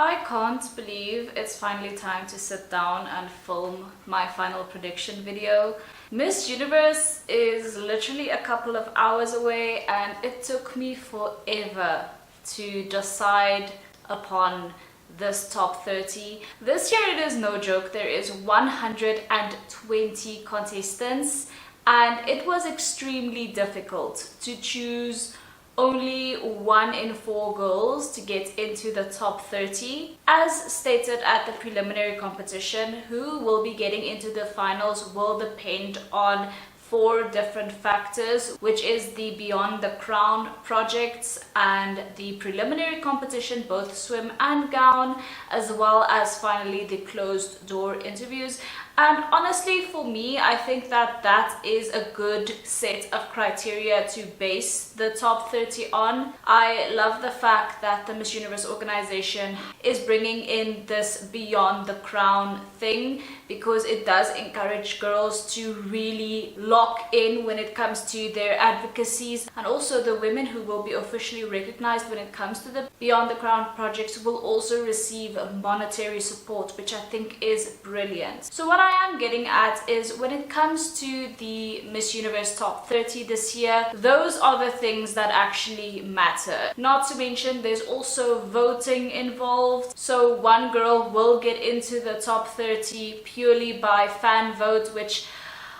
I can't believe it's finally time to sit down and film my final prediction video. Miss Universe is literally a couple of hours away and it took me forever to decide upon this top 30. This year it is no joke, there is 120 contestants and it was extremely difficult to choose only 1 in 4 girls to get into the top 30. As stated at the preliminary competition, who will be getting into the finals will depend on 4 different factors, which is the Beyond the Crown projects and the preliminary competition, both swim and gown, as well as finally the closed door interviews. And honestly, for me, I think that that is a good set of criteria to base the top 30 on. I love the fact that the Miss Universe organization is bringing in this Beyond the Crown thing, because it does encourage girls to really lock in when it comes to their advocacies, and also the women who will be officially recognized when it comes to the Beyond the Crown projects will also receive monetary support, which I think is brilliant. So what I am getting at is, when it comes to the Miss Universe top 30 this year, those are the things that actually matter. Not to mention there's also voting involved, so one girl will get into the top 30 purely by fan vote, which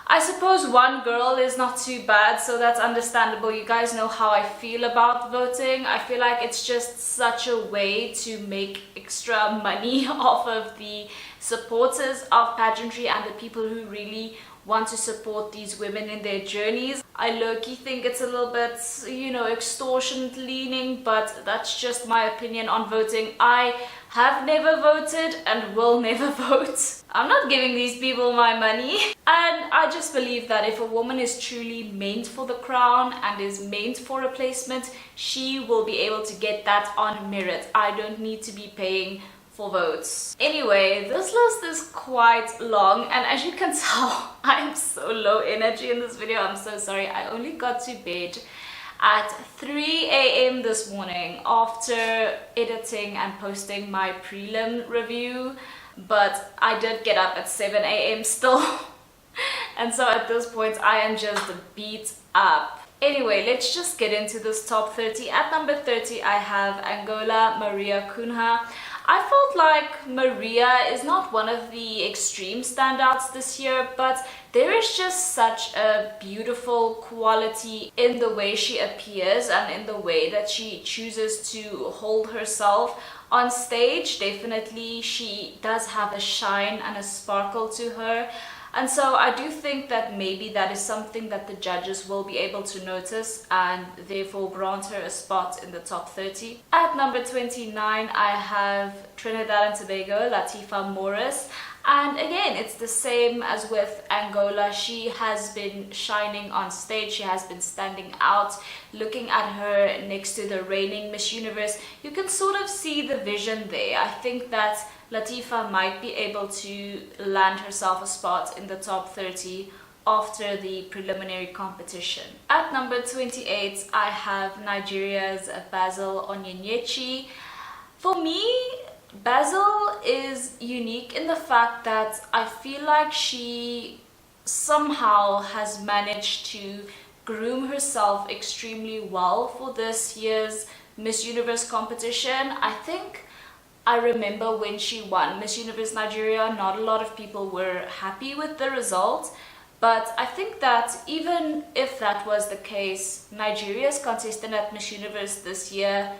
I suppose one girl is not too bad, so that's understandable. You guys know how I feel about voting. I feel like it's just such a way to make extra money off of the supporters of pageantry and the people who really want to support these women in their journeys. I low-key think it's a little bit, you know, extortion leaning, but that's just my opinion on voting. I have never voted and will never vote. I'm not giving these people my money. And I just believe that if a woman is truly meant for the crown and is meant for a placement, she will be able to get that on merit. I don't need to be paying for votes. Anyway, this list is quite long, and as you can tell, I am so low energy in this video. I'm so sorry. I only got to bed at 3 a.m. this morning after editing and posting my prelim review, but I did get up at 7 a.m. still. And so at this point I am just beat up. Anyway, let's just get into this top 30. At number 30 I have Angola, Maria Cunha. I felt like Maria is not one of the extreme standouts this year, but there is just such a beautiful quality in the way she appears and in the way that she chooses to hold herself on stage. Definitely she does have a shine and a sparkle to her. And so I do think that maybe that is something that the judges will be able to notice and therefore grant her a spot in the top 30. At number 29, I have Trinidad and Tobago, Latifa Morris. And again, it's the same as with Angola. She has been shining on stage. She has been standing out. Looking at her next to the reigning Miss Universe, you can sort of see the vision there. I think that Latifa might be able to land herself a spot in the top 30 after the preliminary competition. At number 28, I have Nigeria's Basil Onyenyechi. For me, Basil is unique in the fact that I feel like she somehow has managed to groom herself extremely well for this year's Miss Universe competition. I think I remember when she won Miss Universe Nigeria, not a lot of people were happy with the result, but I think that even if that was the case, Nigeria's contestant at Miss Universe this year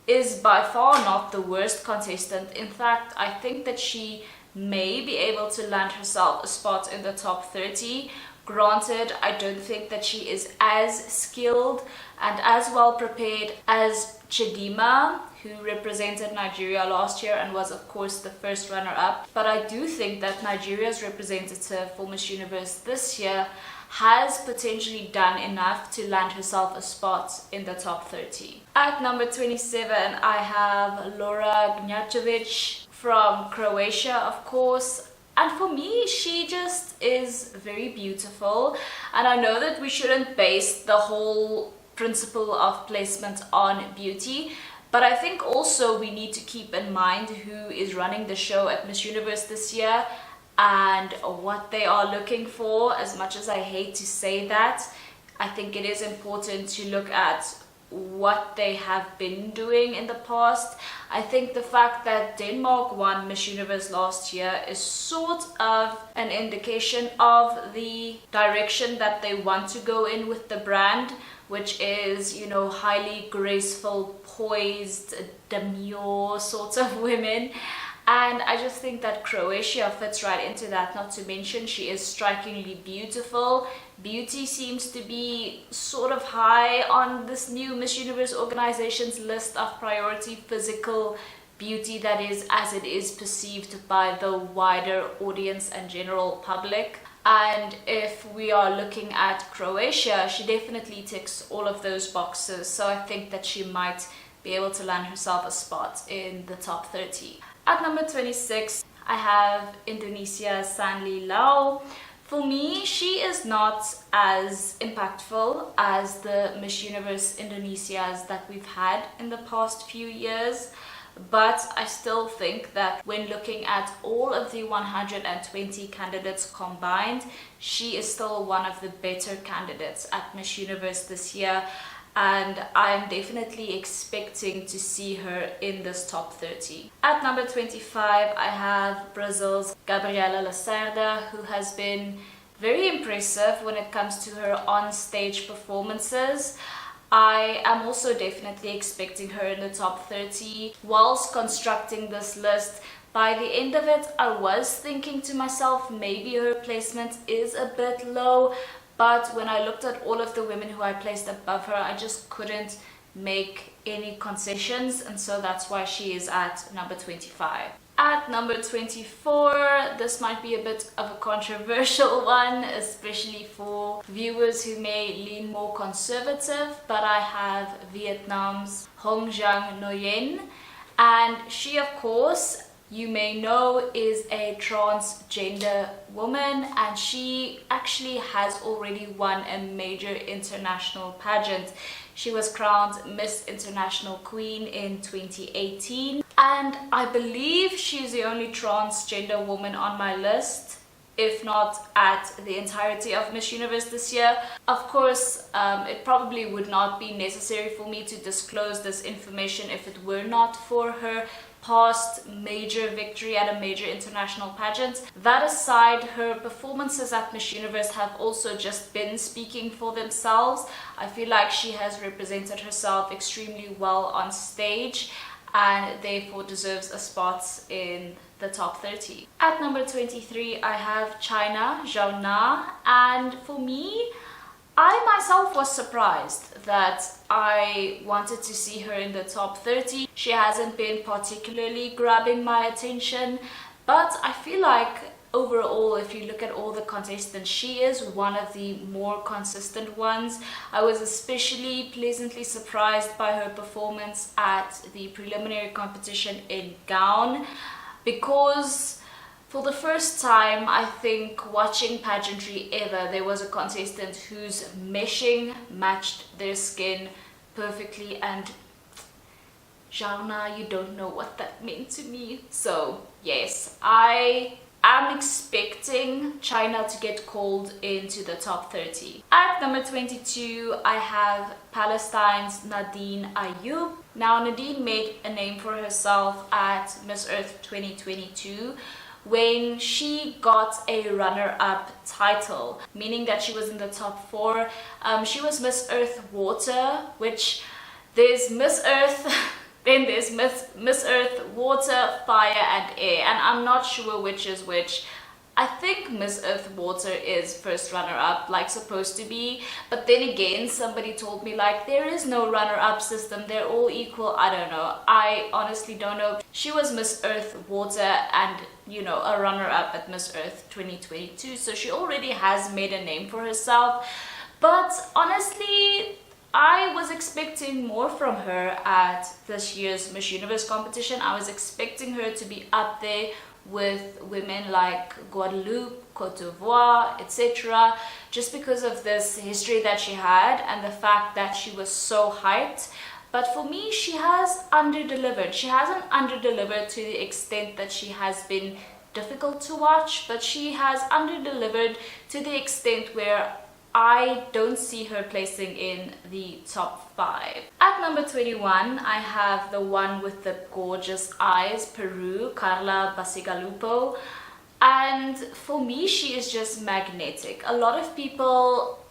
is by far not the worst contestant. In fact, I think that she may be able to land herself a spot in the top 30. Granted, I don't think that she is as skilled and as well prepared as Chidima, who represented Nigeria last year and was of course the first runner-up. But I do think that Nigeria's representative for Miss Universe this year has potentially done enough to land herself a spot in the top 30. At number 27, I have Laura Gnjačević from Croatia, of course. And for me, she just is very beautiful. And I know that we shouldn't base the whole principle of placement on beauty, But I think also we need to keep in mind who is running the show at Miss Universe this year and what they are looking for. As much as I hate to say that, I think it is important to look at what they have been doing in the past. I think the fact that Denmark won Miss Universe last year is sort of an indication of the direction that they want to go in with the brand, which is, you know, highly graceful, poised, demure sorts of women. And I just think that Croatia fits right into that, not to mention she is strikingly beautiful. Beauty seems to be sort of high on this new Miss Universe organization's list of priority physical beauty, that is, as it is perceived by the wider audience and general public. And if we are looking at Croatia, she definitely ticks all of those boxes. So I think that she might be able to land herself a spot in the top 30. At number 26, I have Indonesia Sanli Lau. For me, she is not as impactful as the Miss Universe Indonesias that we've had in the past few years. But I still think that when looking at all of the 120 candidates combined, she is still one of the better candidates at Miss Universe this year. And I'm definitely expecting to see her in this top 30. At number 25, I have Brazil's Gabriela Lacerda, who has been very impressive when it comes to her on-stage performances. I am also definitely expecting her in the top 30. Whilst constructing this list, by the end of it, I was thinking to myself, maybe her placement is a bit low. But when I looked at all of the women who I placed above her, I just couldn't make any concessions, and so that's why she is at number 25. At number 24, this might be a bit of a controversial one, especially for viewers who may lean more conservative, but I have Vietnam's Hong Giang Nguyen, and she, of course, you may know, is a transgender woman, and she actually has already won a major international pageant. She was crowned Miss International Queen in 2018, and I believe she's the only transgender woman on my list, if not at the entirety of Miss Universe this year. Of course, it probably would not be necessary for me to disclose this information if it were not for her past major victory at a major international pageant. That aside, her performances at Miss Universe have also just been speaking for themselves. I feel like she has represented herself extremely well on stage and therefore deserves a spot in the top 30. At number 23, I have China Zhao Na, and for me, I myself was surprised that I wanted to see her in the top 30. She hasn't been particularly grabbing my attention, but I feel like overall, if you look at all the contestants, she is one of the more consistent ones. I was especially pleasantly surprised by her performance at the preliminary competition in Gown, because for the first time, I think, watching pageantry ever, there was a contestant whose meshing matched their skin perfectly, and Zhao Na, you don't know what that meant to me. So yes, I am expecting China to get called into the top 30. At number 22, I have Palestine's Nadine Ayoub. Now, Nadine made a name for herself at Miss Earth 2022 when she got a runner-up title, meaning that she was in the top 4. She was Miss Earth Water, which there's Miss Earth, then there's Miss Earth Water, Fire and Air, and I'm not sure which is which. I think Miss Earth Water is first runner-up, like supposed to be, but then again somebody told me like there is no runner-up system, they're all equal. I don't know, I honestly don't know. She was Miss Earth Water and, you know, a runner-up at Miss Earth 2022, so she already has made a name for herself. But honestly, I was expecting more from her at this year's Miss Universe competition. I was expecting her to be up there with women like Guadeloupe, Cote d'Ivoire, etc., just because of this history that she had and the fact that she was so hyped. But for me, she has under-delivered. She hasn't under-delivered to the extent that she has been difficult to watch, but she has under-delivered to the extent where I don't see her placing in the top 5. At number 21, I have the one with the gorgeous eyes, Peru, Carla Basigalupo. And for me, she is just magnetic. A lot of people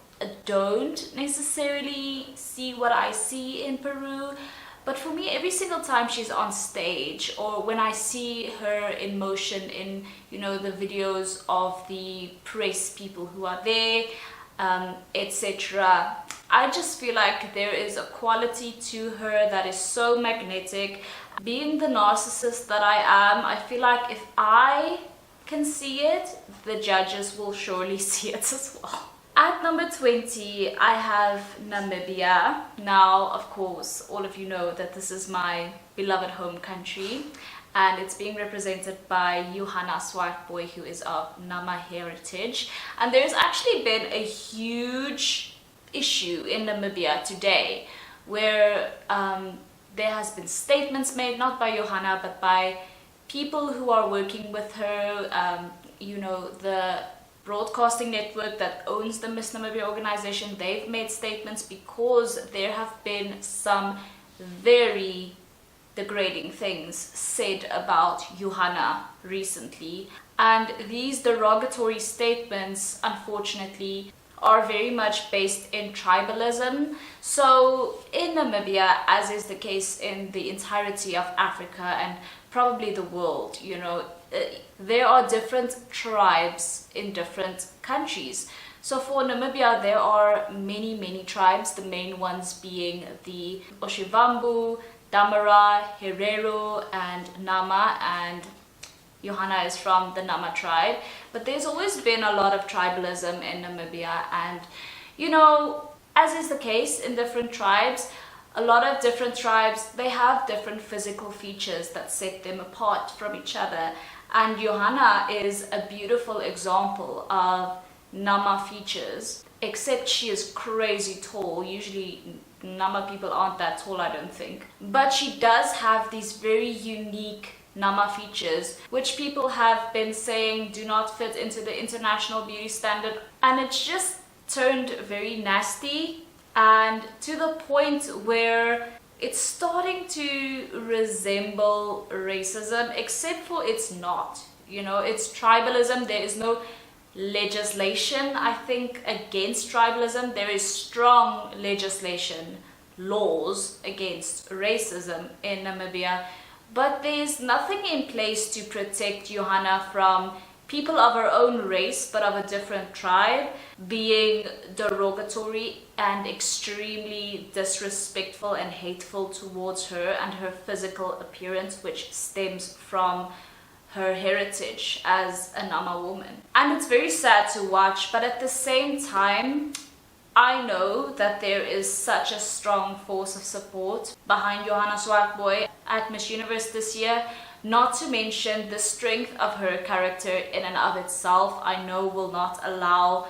don't necessarily see what I see in Peru, but for me, every single time she's on stage, or when I see her in motion in, you know, the videos of the press people who are there, etc., I just feel like there is a quality to her that is so magnetic. Being the narcissist that I am, I feel like if I can see it, the judges will surely see it as well. At number 20, I have Namibia. Now, of course, all of you know that this is my beloved home country, and it's being represented by Johanna Swartboy, who is of Nama heritage. And there's actually been a huge issue in Namibia today, where there has been statements made, not by Johanna, but by people who are working with her, you know, the broadcasting network that owns the Miss Namibia organization. They've made statements because there have been some very degrading things said about Johanna recently, and these derogatory statements, unfortunately, are very much based in tribalism. So in Namibia, as is the case in the entirety of Africa and probably the world, you know, there are different tribes in different countries. So for Namibia, there are many tribes, the main ones being the Oshivambu, Damara, Herero, and Nama, and Johanna is from the Nama tribe. But there's always been a lot of tribalism in Namibia, and, you know, as is the case in different tribes, a lot of different tribes, they have different physical features that set them apart from each other. And Johanna is a beautiful example of Nama features, except she is crazy tall. Usually Nama people aren't that tall, I don't think. But she does have these very unique Nama features, which people have been saying do not fit into the international beauty standard. And it's just turned very nasty, and to the point where it's starting to resemble racism, except for it's not. You know, it's tribalism. There is no legislation, I think, against tribalism. There is strong legislation, laws against racism in Namibia, but there's nothing in place to protect Johanna from people of her own race but of a different tribe being derogatory and extremely disrespectful and hateful towards her and her physical appearance, which stems from her heritage as a Nama woman. And it's very sad to watch, but at the same time, I know that there is such a strong force of support behind Johanna Swartboy at Miss Universe this year, not to mention the strength of her character in and of itself. I know will not allow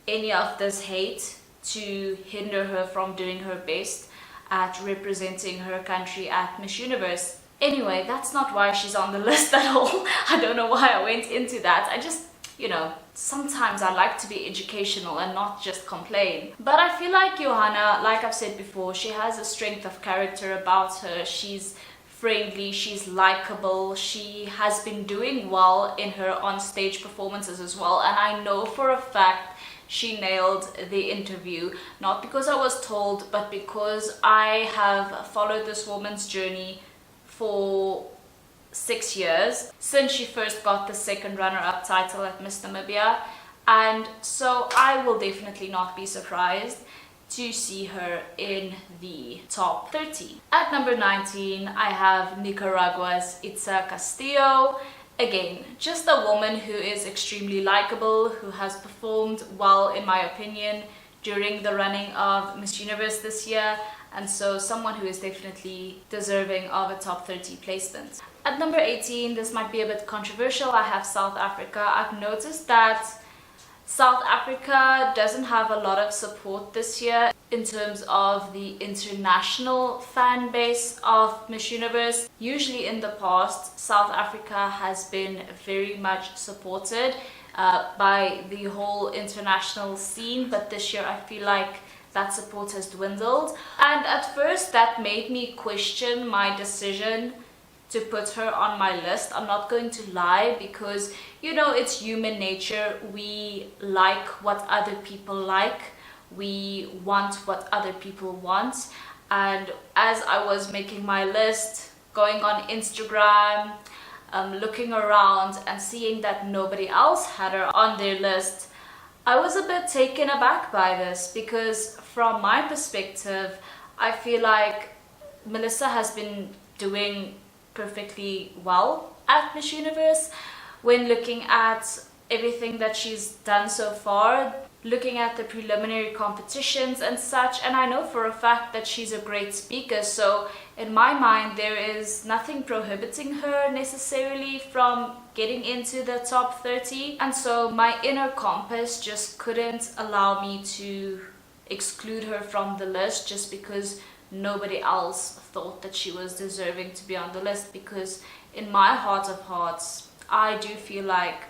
any of this hate to hinder her from doing her best at representing her country at Miss Universe. Anyway, that's not why she's on the list at all. I don't know why I went into that. I just, you know, sometimes I like to be educational and not just complain. But I feel like Johanna, like I've said before, she has a strength of character about her. She's friendly, she's likable, she has been doing well in her on-stage performances as well, and I know for a fact she nailed the interview, not because I was told, but because I have followed this woman's journey for 6 years, since she first got the second runner-up title at Miss Namibia, and so I will definitely not be surprised to see her in the top 30. At number 19, I have Nicaragua's Itza Castillo. Again, just a woman who is extremely likable, who has performed well, in my opinion, during the running of Miss Universe this year, and so someone who is definitely deserving of a top 30 placement. At number 18, this might be a bit controversial, I have South Africa. I've noticed that South Africa doesn't have a lot of support this year. in terms of the international fan base of Miss Universe. Usually in the past, South Africa has been very much supported by the whole international scene, but this year I feel like that support has dwindled. And at first that made me question my decision to put her on my list. I'm not going to lie, because you know, it's human nature. We like what other people like. We want what other people want. And as I was making my list, going on Instagram, looking around and seeing that nobody else had her on their list, I was a bit taken aback by this, because from my perspective, I feel like Melissa has been doing perfectly well at Miss Universe. When looking at everything that she's done so far, looking at the preliminary competitions and such, and I know for a fact that she's a great speaker, so in my mind there is nothing prohibiting her necessarily from getting into the top 30, and so my inner compass just couldn't allow me to exclude her from the list just because nobody else thought that she was deserving to be on the list. Because in my heart of hearts, I do feel like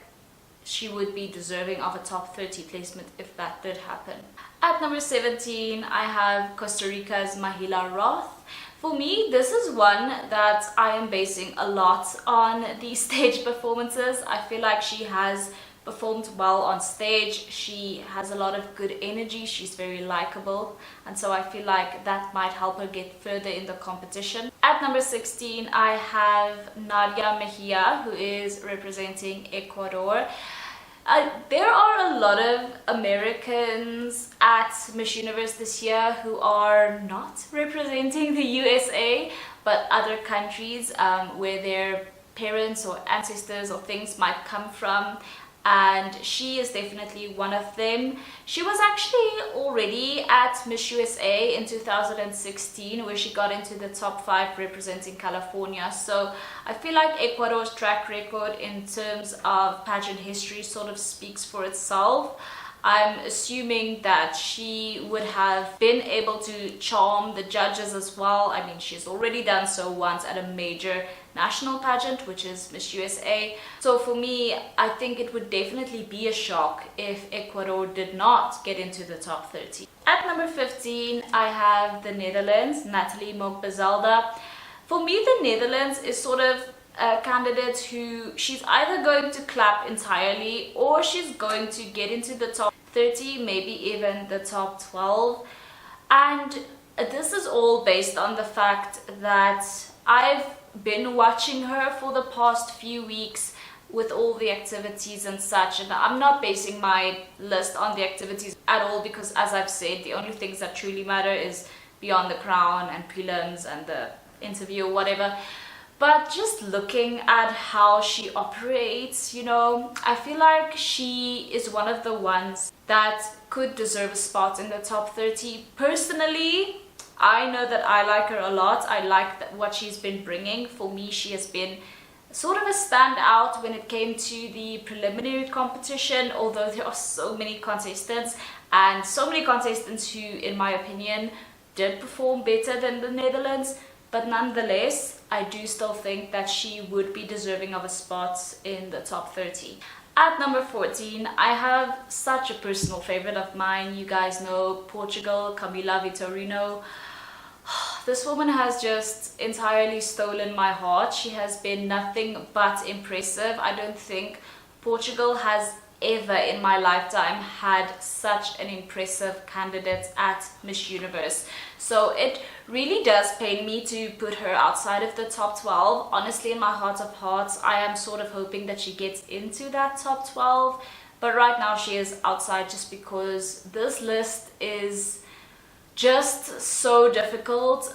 she would be deserving of a top 30 placement if that did happen. At number 17, I have Costa Rica's Methila Roth. For me, this is one that I am basing a lot on the stage performances. I feel like she has performed well on stage. She has a lot of good energy. She's very likable, and so I feel like that might help her get further in the competition. At number 16, I have Nadia Mejia, who is representing Ecuador. There are a lot of Americans at Miss Universe this year who are not representing the USA, but other countries where their parents or ancestors or things might come from, and she is definitely one of them. She was actually already at Miss USA in 2016, where she got into the top 5 representing California. So I feel like Ecuador's track record in terms of pageant history sort of speaks for itself. I'm assuming that she would have been able to charm the judges as well. I mean, she's already done so once at a major national pageant, which is Miss USA. So for me, I think it would definitely be a shock if Ecuador did not get into the top 30. At number 15, I have the Netherlands, Nathalie Mokbezalda. For me, the Netherlands is sort of a candidate who she's either going to clap entirely or she's going to get into the top 30, maybe even the top 12. And this is all based on the fact that I've been watching her for the past few weeks with all the activities and such, and I'm not basing my list on the activities at all, because as I've said, the only things that truly matter is Beyond the Crown and prelims and the interview or whatever. But just looking at how she operates, you know, I feel like she is one of the ones that could deserve a spot in the top 30. Personally, I know that I like her a lot. I like what she's been bringing. For me, she has been sort of a standout when it came to the preliminary competition, although there are so many contestants, and so many contestants who, in my opinion, did perform better than the Netherlands. But nonetheless, I do still think that she would be deserving of a spot in the top 30. At number 14, I have such a personal favorite of mine. You guys know Portugal, Camila Vitorino. This woman has just entirely stolen my heart. She has been nothing but impressive. I don't think Portugal has ever in my lifetime had such an impressive candidate at Miss Universe. So it really does pain me to put her outside of the top 12. Honestly, in my heart of hearts, I am sort of hoping that she gets into that top 12. But right now she is outside just because this list is just so difficult.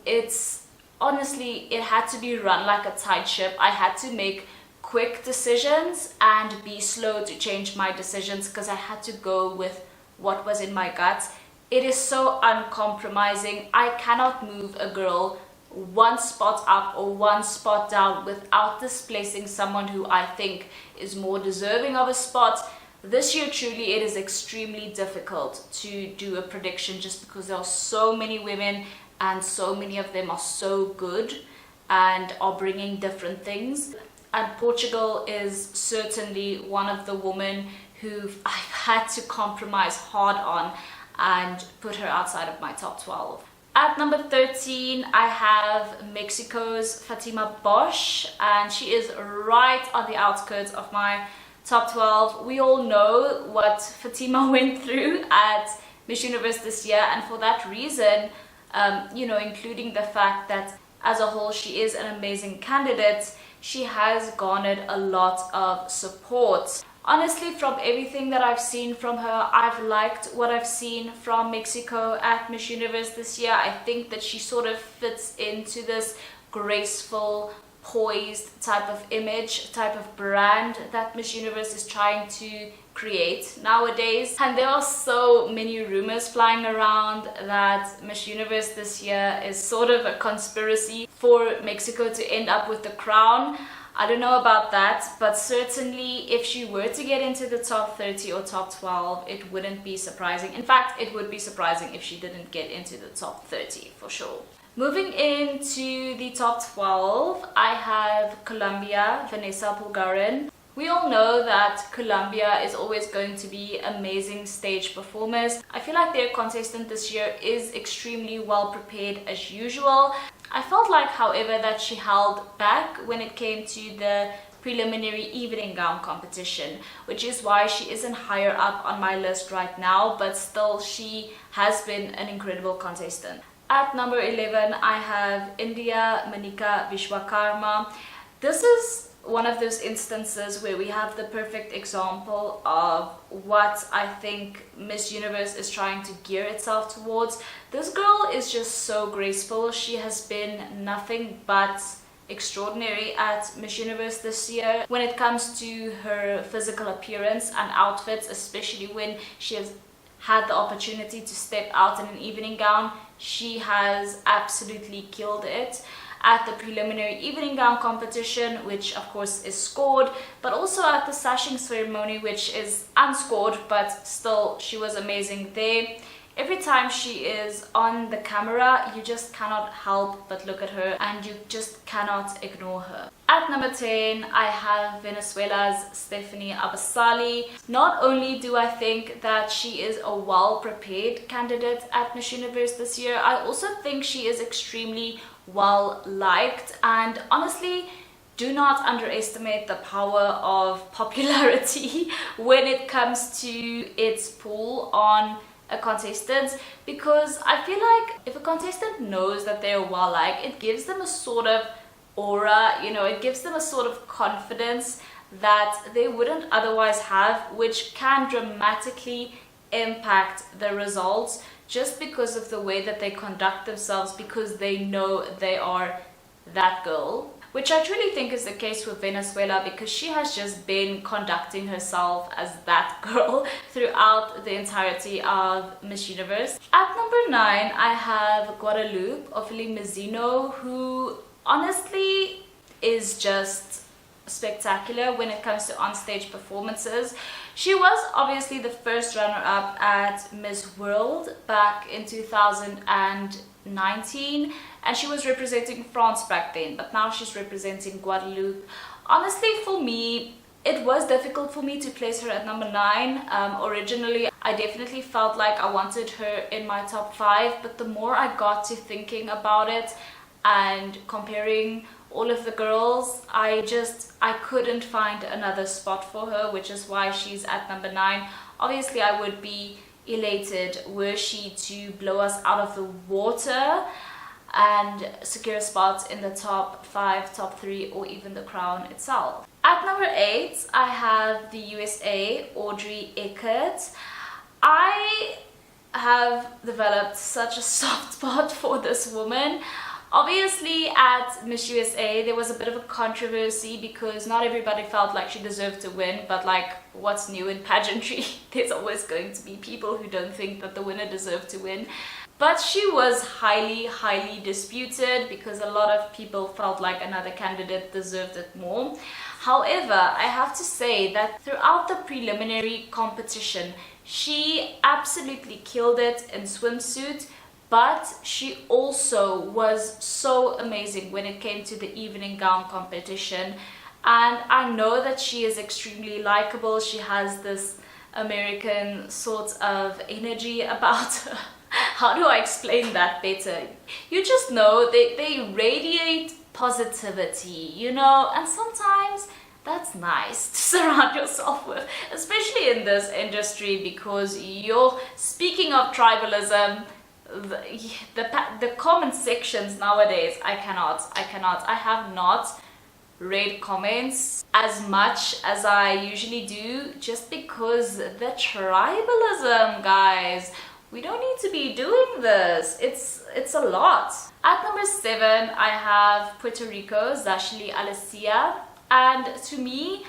It's honestly, it had to be run like a tight ship. I had to make quick decisions and be slow to change my decisions because I had to go with what was in my gut. It is so uncompromising. I cannot move a girl one spot up or one spot down without displacing someone who I think is more deserving of a spot. this year truly it is extremely difficult to do a prediction just because there are so many women and so many of them are so good and are bringing different things. And Portugal is certainly one of the women who I've had to compromise hard on and put her outside of my top 12. At number 13, I have Mexico's Fatima Bosch, and she is right on the outskirts of my top 12. We all know what Fatima went through at Miss Universe this year, and for that reason, including the fact that as a whole she is an amazing candidate, she has garnered a lot of support. Honestly, from everything that I've seen from her, I've liked what I've seen from Mexico at Miss Universe this year. I think that she sort of fits into this graceful, poised type of image, type of brand that Miss Universe is trying to create nowadays. And there are so many rumors flying around that Miss Universe this year is sort of a conspiracy for Mexico to end up with the crown. I don't know about that, but certainly if she were to get into the top 30 or top 12, it wouldn't be surprising. In fact, it would be surprising if she didn't get into the top 30 for sure. Moving into the top 12, I have Colombia, Vanessa Pulgarin. We all know that Colombia is always going to be amazing stage performers. I feel like their contestant this year is extremely well prepared as usual. I felt like, however, that she held back when it came to the preliminary evening gown competition, which is why she isn't higher up on my list right now, but still she has been an incredible contestant. At number 11, I have India Manika Vishwakarma. This is one of those instances where we have the perfect example of what I think Miss Universe is trying to gear itself towards. This girl is just so graceful. She has been nothing but extraordinary at Miss Universe this year when it comes to her physical appearance and outfits, especially when she has had the opportunity to step out in an evening gown. She has absolutely killed it at the preliminary evening gown competition, which of course is scored, but also at the sashing ceremony, which is unscored, but still she was amazing there. Every time she is on the camera, you just cannot help but look at her and you just cannot ignore her. At number 10, I have Venezuela's Stephanie Abasali. Not only do I think that she is a well-prepared candidate at Miss Universe this year, I also think she is extremely well liked, and honestly, do not underestimate the power of popularity when it comes to its pull on a contestant, because I feel like if a contestant knows that they're well liked, it gives them a sort of aura, it gives them a sort of confidence that they wouldn't otherwise have, which can dramatically impact the results just because of the way that they conduct themselves, because they know they are that girl. Which I truly think is the case with Venezuela, because she has just been conducting herself as that girl throughout the entirety of Miss Universe. At number 9, I have Guadalupe Ofili-Mezino, who honestly is just spectacular when it comes to onstage performances. She was obviously the first runner-up at Miss World back in 2019, and she was representing France back then, but now she's representing Guadeloupe. Honestly, for me, it was difficult for me to place her at number 9. Originally, I definitely felt like I wanted her in my top 5, but the more I got to thinking about it and comparing all of the girls, I couldn't find another spot for her, which is why she's at number 9. Obviously, I would be elated were she to blow us out of the water and secure a spot in the top 5, top 3, or even the crown itself. At number 8, I have the USA, Audrey Eckert. I have developed such a soft spot for this woman. Obviously, at Miss USA, there was a bit of a controversy because not everybody felt like she deserved to win, but like, what's new in pageantry? There's always going to be people who don't think that the winner deserved to win. But she was highly disputed because a lot of people felt like another candidate deserved it more. However, I have to say that throughout the preliminary competition, she absolutely killed it in swimsuit, but she also was so amazing when it came to the evening gown competition. And I know that she is extremely likable. She has this American sort of energy about her. How do I explain that better? You just know they radiate positivity, you know, and sometimes that's nice to surround yourself with, especially in this industry, because you're speaking of tribalism. The comment sections nowadays, I have not read comments as much as I usually do, just because the tribalism, guys, we don't need to be doing this. It's a lot. At number 7, I have Puerto Rico, Zashli Alessia, and to me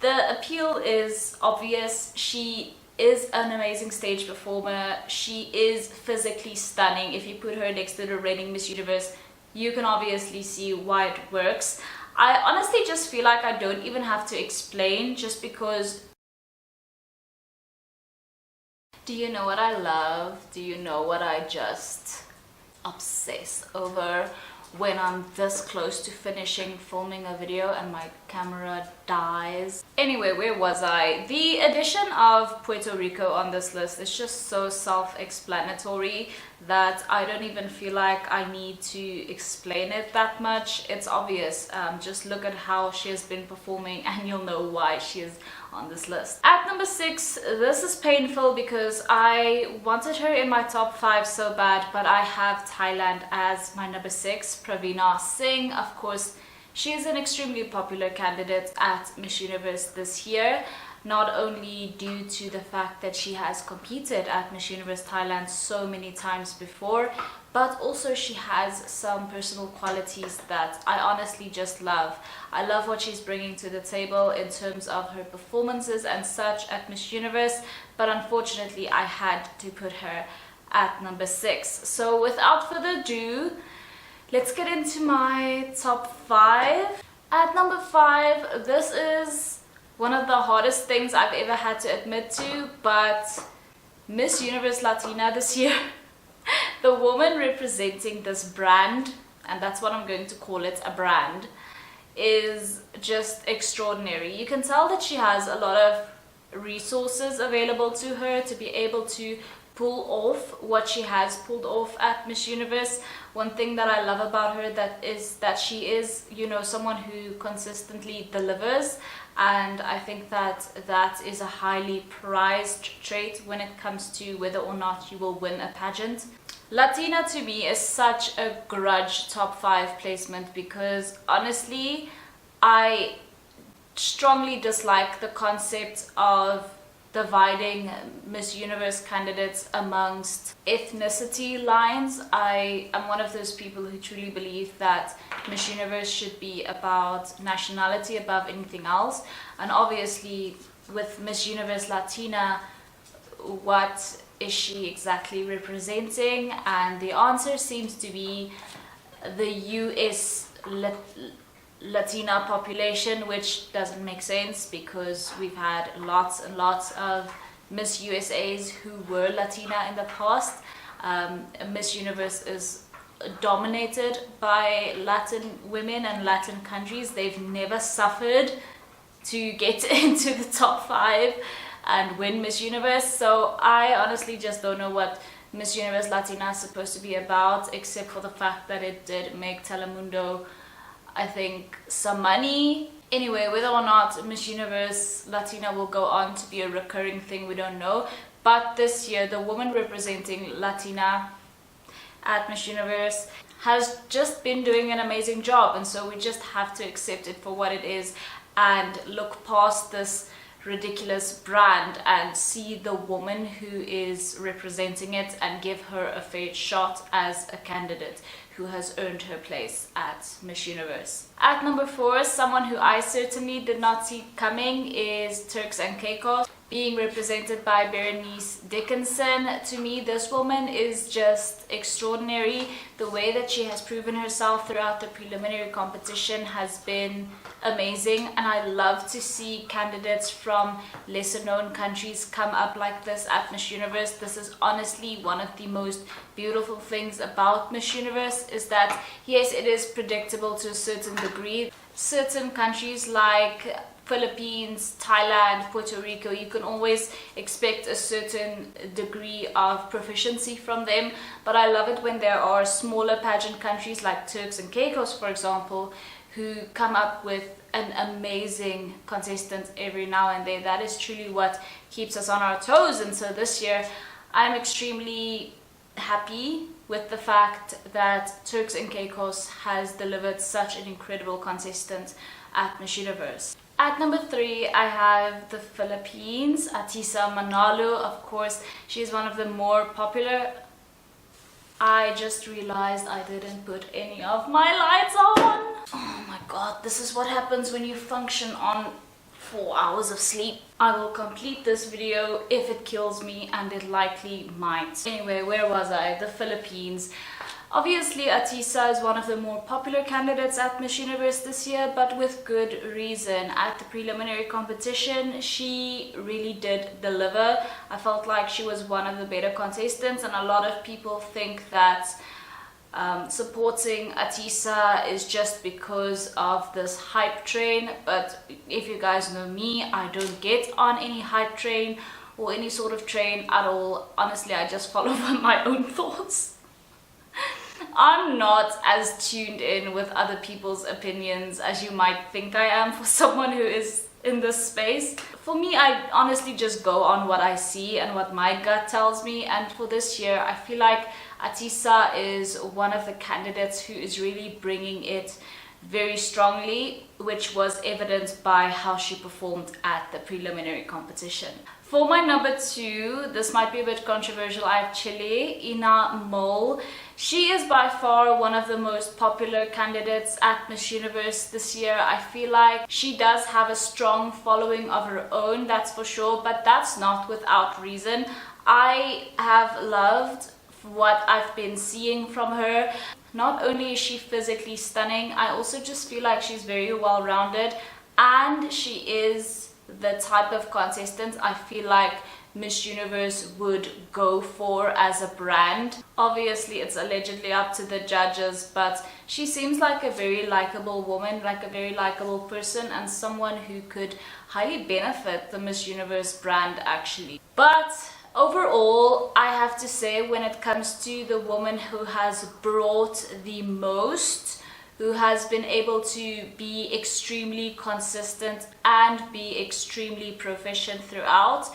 the appeal is obvious. She is an amazing stage performer. She is physically stunning. If you put her next to the reigning Miss Universe, you can obviously see why it works. I honestly just feel like I don't even have to explain, just because. Do you know what I love? Do you know what I just obsess over? When I'm this close to finishing filming a video and my camera dies. Anyway, where was I? The addition of Puerto Rico on this list is just so self-explanatory that I don't even feel like I need to explain it that much. It's obvious. Just look at how she has been performing and you'll know why she is on this list. At number 6, this is painful because I wanted her in my top 5 so bad, but I have Thailand as my number 6. Pravina Singh, of course, she is an extremely popular candidate at Miss Universe this year, not only due to the fact that she has competed at Miss Universe Thailand so many times before, but also she has some personal qualities that I honestly just love. I love what she's bringing to the table in terms of her performances and such at Miss Universe, but unfortunately I had to put her at number 6. So without further ado, let's get into my top 5. At number 5, this is one of the hardest things I've ever had to admit to, but Miss Universe Latina this year, the woman representing this brand, and that's what I'm going to call it, a brand, is just extraordinary. You can tell that she has a lot of resources available to her to be able to pull off what she has pulled off at Miss Universe. One thing that I love about her is that she is, you know, someone who consistently delivers, and I think that is a highly prized trait when it comes to whether or not you will win a pageant. Latina to me is such a grudge top 5 placement because honestly I strongly dislike the concept of dividing Miss Universe candidates amongst ethnicity lines. I am one of those people who truly believe that Miss Universe should be about nationality above anything else, and obviously with Miss Universe Latina, what is she exactly representing? And the answer seems to be the US Latina population, which doesn't make sense because we've had lots and lots of Miss USAs who were Latina in the past. Miss Universe is dominated by Latin women and Latin countries. They've never suffered to get into the top 5 and win Miss Universe, so I honestly just don't know what Miss Universe Latina is supposed to be about, except for the fact that it did make Telemundo, I think, some money. Anyway, whether or not Miss Universe Latina will go on to be a recurring thing, we don't know. But this year, the woman representing Latina at Miss Universe has just been doing an amazing job, and so we just have to accept it for what it is and look past this ridiculous brand and see the woman who is representing it and give her a fair shot as a candidate who has earned her place at Miss Universe. At number 4, someone who I certainly did not see coming is Turks and Caicos. being represented by Berenice Dickinson. To me, this woman is just extraordinary. The way that she has proven herself throughout the preliminary competition has been amazing, and I love to see candidates from lesser known countries come up like this at Miss Universe. This is honestly one of the most beautiful things about Miss Universe, is that yes, it is predictable to a certain degree. Certain countries like Philippines, Thailand, Puerto Rico, you can always expect a certain degree of proficiency from them, but I love it when there are smaller pageant countries like Turks and Caicos, for example, who come up with an amazing contestant every now and then. That is truly what keeps us on our toes. And so this year I'm extremely happy with the fact that Turks and Caicos has delivered such an incredible contestant at Miss Universe. At number 3, I have the Philippines, Atisa Manalo. Of course, she's one of the more popular. I just realized I didn't put any of my lights on. Oh my god, this is what happens when you function on 4 hours of sleep. I will complete this video if it kills me, and it likely might. Anyway, where was I? The Philippines. Obviously, Atisa is one of the more popular candidates at Miss Universe this year, but with good reason. At the preliminary competition, she really did deliver. I felt like she was one of the better contestants, and a lot of people think that supporting Atisa is just because of this hype train, but if you guys know me, I don't get on any hype train or any sort of train at all. Honestly, I just follow my own thoughts. I'm not as tuned in with other people's opinions as you might think I am for someone who is in this space. For me, I honestly just go on what I see and what my gut tells me, and for this year I feel like Atisa is one of the candidates who is really bringing it very strongly, which was evident by how she performed at the preliminary competition. For my number 2, this might be a bit controversial, I have Chile, Ina Mole. She is by far one of the most popular candidates at Miss Universe this year. I feel like she does have a strong following of her own, that's for sure, but that's not without reason. I have loved what I've been seeing from her. Not only is she physically stunning, I also just feel like she's very well-rounded, and she is the type of contestant I feel like Miss Universe would go for as a brand. Obviously, it's allegedly up to the judges, but she seems like a very likable woman, like a very likable person, and someone who could highly benefit the Miss Universe brand actually. But overall, I have to say, when it comes to the woman who has brought the most, who has been able to be extremely consistent and be extremely proficient throughout,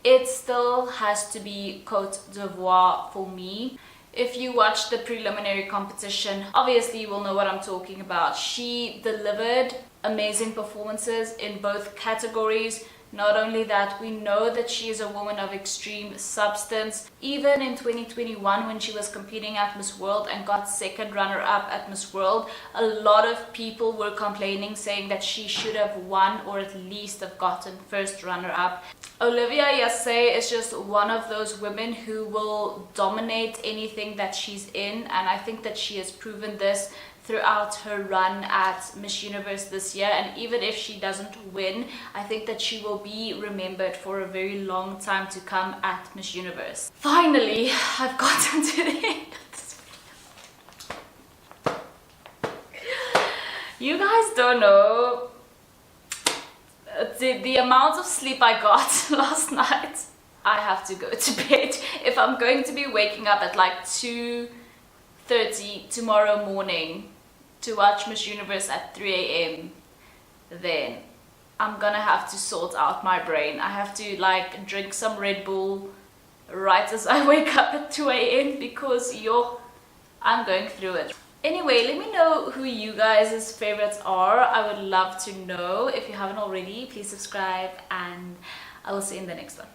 it still has to be Côte d'Ivoire for me. If you watch the preliminary competition, obviously you will know what I'm talking about. She delivered amazing performances in both categories. Not only that, we know that she is a woman of extreme substance. Even in 2021, when she was competing at Miss World and got second runner-up at Miss World, a lot of people were complaining, saying that she should have won or at least have gotten first runner-up. Olivia Yassé is just one of those women who will dominate anything that she's in, and I think that she has proven this throughout her run at Miss Universe this year. And even if she doesn't win, I think that she will be remembered for a very long time to come at Miss Universe. Finally, I've gotten to the end of this video. You guys don't know the amount of sleep I got last night. I have to go to bed. If I'm going to be waking up at like 2:30 tomorrow morning to watch Miss Universe at 3 a.m, then I'm gonna have to sort out my brain. I have to like drink some Red Bull right as I wake up at 2 a.m because I'm going through it. Anyway, let me know who you guys' favorites are. I would love to know. If you haven't already, please subscribe, and I will see you in the next one.